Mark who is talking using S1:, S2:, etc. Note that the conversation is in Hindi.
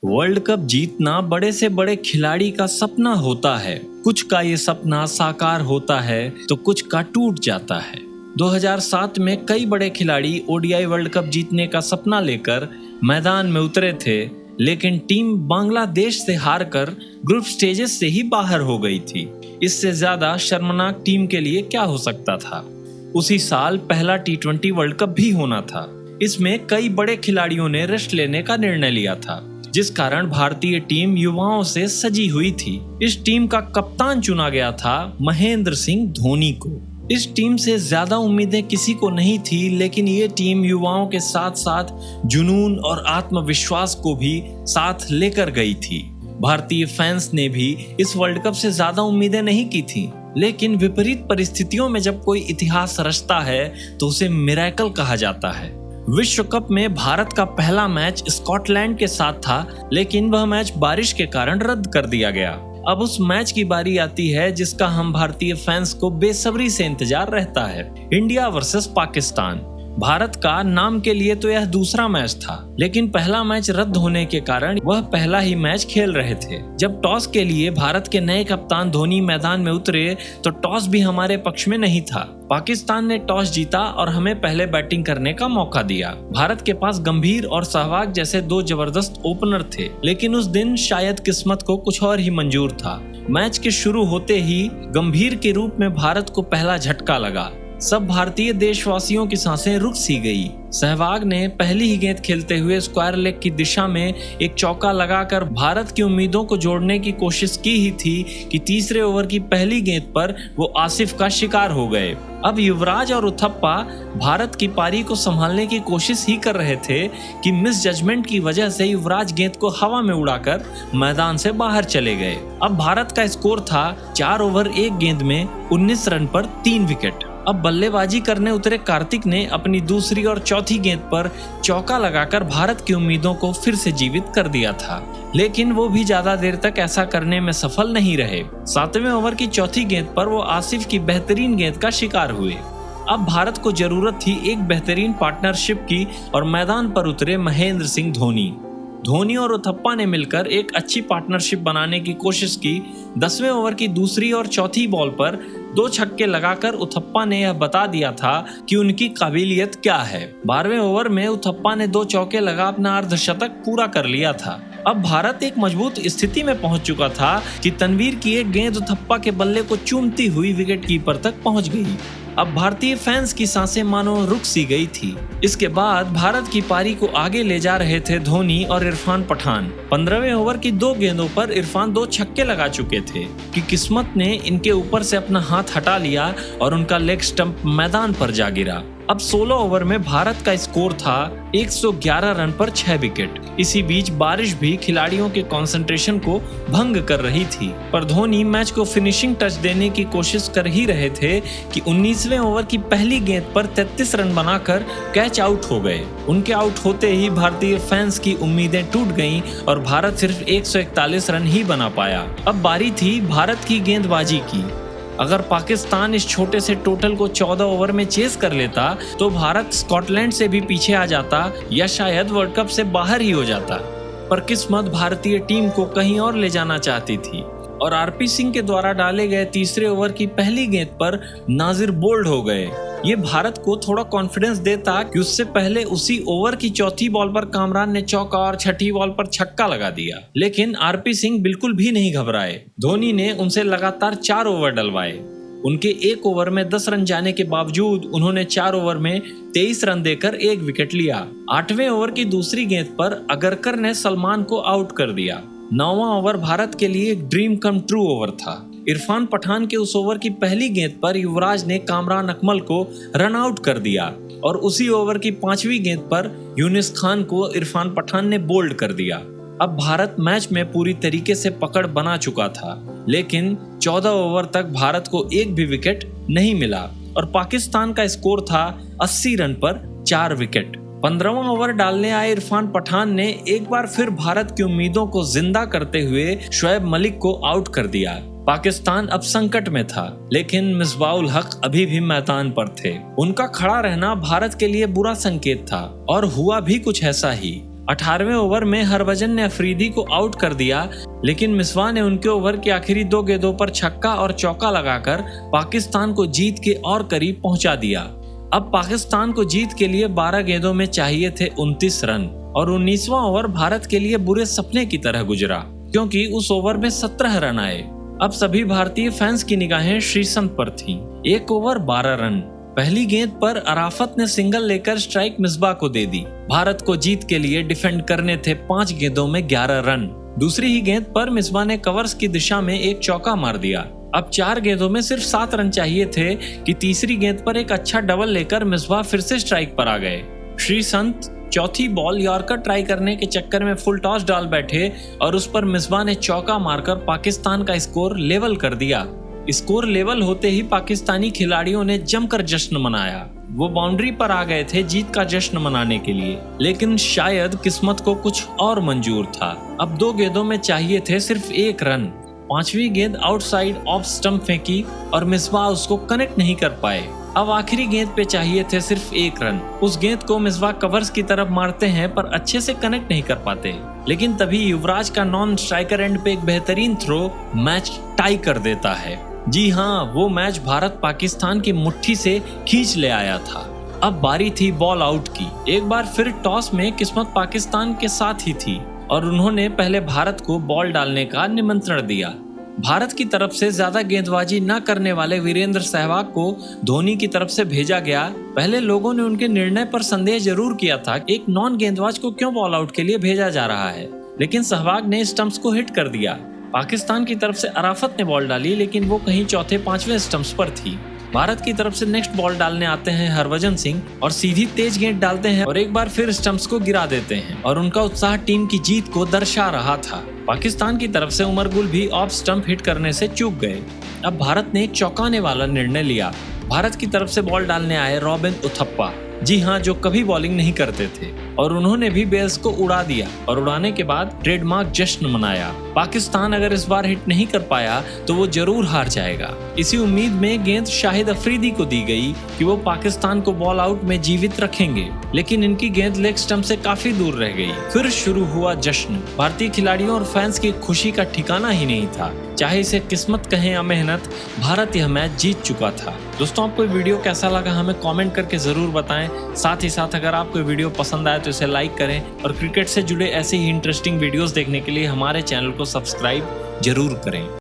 S1: वर्ल्ड कप जीतना बड़े से बड़े खिलाड़ी का सपना होता है। कुछ का ये सपना साकार होता है तो कुछ का टूट जाता है। 2007 में कई बड़े खिलाड़ी ओडीआई वर्ल्ड कप जीतने का सपना लेकर मैदान में उतरे थे, लेकिन टीम बांग्लादेश से हारकर ग्रुप स्टेजेस से ही बाहर हो गई थी। इससे ज्यादा शर्मनाक टीम के लिए क्या हो सकता था। उसी साल पहला T20 वर्ल्ड कप भी होना था। इसमें कई बड़े खिलाड़ियों ने रेस्ट लेने का निर्णय लिया था, जिस कारण भारतीय टीम युवाओं से सजी हुई थी। इस टीम का कप्तान चुना गया था महेंद्र सिंह धोनी को। इस टीम से ज्यादा उम्मीदें किसी को नहीं थी, लेकिन ये टीम युवाओं के साथ साथ जुनून और आत्मविश्वास को भी साथ लेकर गई थी। भारतीय फैंस ने भी इस वर्ल्ड कप से ज्यादा उम्मीदें नहीं की थी, लेकिन विपरीत परिस्थितियों में जब कोई इतिहास रचता है तो उसे मिरेकल कहा जाता है। विश्व कप में भारत का पहला मैच स्कॉटलैंड के साथ था, लेकिन वह मैच बारिश के कारण रद्द कर दिया गया। अब उस मैच की बारी आती है जिसका हम भारतीय फैंस को बेसब्री से इंतजार रहता है। India versus Pakistan. भारत का नाम के लिए तो यह दूसरा मैच था, लेकिन पहला मैच रद्द होने के कारण वह पहला ही मैच खेल रहे थे। जब टॉस के लिए भारत के नए कप्तान धोनी मैदान में उतरे तो टॉस भी हमारे पक्ष में नहीं था। पाकिस्तान ने टॉस जीता और हमें पहले बैटिंग करने का मौका दिया। भारत के पास गंभीर और सहवाग जैसे दो जबरदस्त ओपनर थे, लेकिन उस दिन शायद किस्मत को कुछ और ही मंजूर था। मैच के शुरू होते ही गंभीर के रूप में भारत को पहला झटका लगा। सब भारतीय देशवासियों की सांसें रुक सी गई। सहवाग ने पहली ही गेंद खेलते हुए स्क्वायर लेग की दिशा में एक चौका लगाकर भारत की उम्मीदों को जोड़ने की कोशिश की ही थी कि तीसरे ओवर की पहली गेंद पर वो आसिफ का शिकार हो गए। अब युवराज और उथप्पा भारत की पारी को संभालने की कोशिश ही कर रहे थे कि मिस जजमेंट की वजह से युवराज गेंद को हवा में उड़ाकर मैदान से बाहर चले गए। अब भारत का स्कोर था 4 ओवर 1 गेंद में 19 रन पर 3 विकेट। अब बल्लेबाजी करने उतरे कार्तिक ने अपनी दूसरी और चौथी गेंद पर चौका लगाकर भारत की उम्मीदों को फिर से जीवित कर दिया था, लेकिन वो भी ज्यादा देर तक ऐसा करने में सफल नहीं रहे। 7वें ओवर की चौथी गेंद पर वो आसिफ की बेहतरीन गेंद का शिकार हुए। अब भारत को जरूरत थी एक बेहतरीन पार्टनरशिप की और मैदान पर उतरे महेंद्र सिंह धोनी और उथप्पा ने मिलकर एक अच्छी पार्टनरशिप बनाने की कोशिश की। 10वें ओवर की दूसरी और चौथी बॉल पर 2 छक्के लगाकर उथप्पा ने यह बता दिया था कि उनकी काबिलियत क्या है। 12वें ओवर में उथप्पा ने 2 चौके लगा अपना अर्धशतक पूरा कर लिया था। अब भारत एक मजबूत स्थिति में पहुंच चुका था कि तनवीर की एक गेंद उथप्पा के बल्ले को चूमती हुई विकेट कीपर तक पहुंच गई। अब भारतीय फैंस की सांसें मानो रुक सी गई थी। इसके बाद भारत की पारी को आगे ले जा रहे थे धोनी और इरफान पठान। 15वें ओवर की 2 गेंदों पर इरफान 2 छक्के लगा चुके थे कि किस्मत ने इनके ऊपर से अपना हाथ हटा लिया और उनका लेग स्टंप मैदान पर जा गिरा। अब 16 ओवर में भारत का स्कोर था 111 रन पर 6 विकेट। इसी बीच बारिश भी खिलाड़ियों के कंसंट्रेशन को भंग कर रही थी, पर धोनी मैच को फिनिशिंग टच देने की कोशिश कर ही रहे थे कि 19वें ओवर की पहली गेंद पर 33 रन बनाकर कैच आउट हो गए। उनके आउट होते ही भारतीय फैंस की उम्मीदें टूट गईं और भारत सिर्फ 141 रन ही बना पाया। अब बारी थी भारत की गेंदबाजी की। अगर पाकिस्तान इस छोटे से टोटल को 14 ओवर में चेस कर लेता तो भारत स्कॉटलैंड से भी पीछे आ जाता या शायद वर्ल्ड कप से बाहर ही हो जाता। पर किस्मत भारतीय टीम को कहीं और ले जाना चाहती थी और आरपी सिंह के द्वारा डाले गए तीसरे ओवर की पहली गेंद पर नाजिर बोल्ड हो गए। ये भारत को थोड़ा कॉन्फिडेंस देता कि उससे पहले उसी ओवर की चौथी बॉल पर कामरान ने चौका और छठी बॉल पर छक्का लगा दिया, लेकिन आरपी सिंह बिल्कुल भी नहीं घबराए। धोनी ने उनसे लगातार 4 ओवर डलवाए। उनके 1 ओवर में 10 रन जाने के बावजूद उन्होंने 4 ओवर में 23 रन देकर 1 विकेट लिया। 8वें ओवर की दूसरी गेंद पर अगरकर ने सलमान को आउट कर दिया। 9वां ओवर भारत के लिए एक ड्रीम कम ट्रू ओवर था। इरफान पठान के उस ओवर की पहली गेंद पर युवराज ने कामरान अकमल को रन आउट कर दिया और उसी ओवर की 5वीं गेंद पर यूनिस खान को इरफान पठान ने बोल्ड कर दिया। अब भारत मैच में पूरी तरीके से पकड़ बना चुका था, लेकिन 14 ओवर तक भारत को एक भी विकेट नहीं मिला और पाकिस्तान का स्कोर था 80 रन पर 4 विकेट। 15वां ओवर डालने आए इरफान पठान ने एक बार फिर भारत की उम्मीदों को जिंदा करते हुए शोएब मलिक को आउट कर दिया। पाकिस्तान अब संकट में था, लेकिन मिसबाउल हक अभी भी मैदान पर थे। उनका खड़ा रहना भारत के लिए बुरा संकेत था और हुआ भी कुछ ऐसा ही। 18वें ओवर में हरभजन ने अफरीदी को आउट कर दिया, लेकिन मिसबा ने उनके ओवर के आखिरी 2 गेंदों पर छक्का और चौका लगाकर पाकिस्तान को जीत के और करीब पहुंचा दिया। अब पाकिस्तान को जीत के लिए 12 गेंदों में चाहिए थे 29 रन और 19वां ओवर भारत के लिए बुरे सपने की तरह गुजरा, क्योंकि उस ओवर में 17 रन आए। अब सभी भारतीय फैंस की निगाहें श्रीसंत पर थीं। 1 ओवर 12 रन। पहली गेंद पर अराफत ने सिंगल लेकर स्ट्राइक मिसबा को दे दी। भारत को जीत के लिए डिफेंड करने थे 5 गेंदों में 11 रन। दूसरी ही गेंद पर मिसबा ने कवर्स की दिशा में एक चौका मार दिया। अब 4 गेंदों में सिर्फ 7 रन चाहिए थे कि तीसरी गेंद पर एक अच्छा डबल लेकर मिसबा फिर से स्ट्राइक पर आ गए। श्रीसंत चौथी बॉल यॉर्कर ट्राई करने के चक्कर में फुल टॉस डाल बैठे और उस पर मिसबा ने चौका मारकर पाकिस्तान का स्कोर लेवल कर दिया। स्कोर लेवल होते ही पाकिस्तानी खिलाड़ियों ने जमकर जश्न मनाया। वो बाउंड्री पर आ गए थे जीत का जश्न मनाने के लिए, लेकिन शायद किस्मत को कुछ और मंजूर था। अब 2 गेंदों में चाहिए थे सिर्फ 1 रन। 5वीं गेंद आउटसाइड ऑफ स्टंप फेंकी और मिसबा उसको कनेक्ट नहीं कर पाए। अब आखिरी गेंद पे चाहिए थे सिर्फ 1 रन। उस गेंद को मिसबा कवर्स की तरफ मारते हैं पर अच्छे से कनेक्ट नहीं कर पाते, लेकिन तभी युवराज का नॉन स्ट्राइकर एंड पे एक बेहतरीन थ्रो मैच टाई कर देता है। जी हाँ, वो मैच भारत पाकिस्तान की मुट्ठी से खींच ले आया था। अब बारी थी बॉल आउट की। एक बार फिर टॉस में किस्मत पाकिस्तान के साथ ही थी और उन्होंने पहले भारत को बॉल डालने का निमंत्रण दिया। भारत की तरफ से ज्यादा गेंदबाजी न करने वाले वीरेंद्र सहवाग को धोनी की तरफ से भेजा गया। पहले लोगों ने उनके निर्णय पर संदेह जरूर किया था कि एक नॉन गेंदबाज को क्यों बॉल आउट के लिए भेजा जा रहा है, लेकिन सहवाग ने स्टंप्स को हिट कर दिया। पाकिस्तान की तरफ से अराफत ने बॉल डाली, लेकिन वो कहीं चौथे 5वें स्टंप्स पर थी। भारत की तरफ से नेक्स्ट बॉल डालने आते हैं हरभजन सिंह और सीधी तेज गेंद डालते हैं और एक बार फिर स्टंप्स को गिरा देते हैं और उनका उत्साह टीम की जीत को दर्शा रहा था। पाकिस्तान की तरफ से उमर गुल भी ऑफ स्टंप हिट करने से चूक गए। अब भारत ने एक चौंकाने वाला निर्णय लिया। भारत की तरफ से बॉल डालने आए रॉबिन उथप्पा, जी हाँ, जो कभी बॉलिंग नहीं करते थे, और उन्होंने भी बेल्स को उड़ा दिया और उड़ाने के बाद ट्रेडमार्क जश्न मनाया। पाकिस्तान अगर इस बार हिट नहीं कर पाया तो वो जरूर हार जाएगा। इसी उम्मीद में गेंद शाहिद अफरीदी को दी गई कि वो पाकिस्तान को बॉल आउट में जीवित रखेंगे, लेकिन इनकी गेंद लेग स्टंप से काफी दूर रह गई। फिर शुरू हुआ जश्न। भारतीय खिलाड़ियों और फैंस की खुशी का ठिकाना ही नहीं था। चाहे इसे किस्मत कहें या मेहनत, भारत यह मैच जीत चुका था। दोस्तों, आपको वीडियो कैसा लगा हमें कमेंट करके जरूर बताएं। साथ ही साथ अगर आपको वीडियो पसंद आए तो इसे लाइक करें और क्रिकेट से जुड़े ऐसे ही इंटरेस्टिंग वीडियोस देखने के लिए हमारे चैनल को सब्सक्राइब जरूर करें।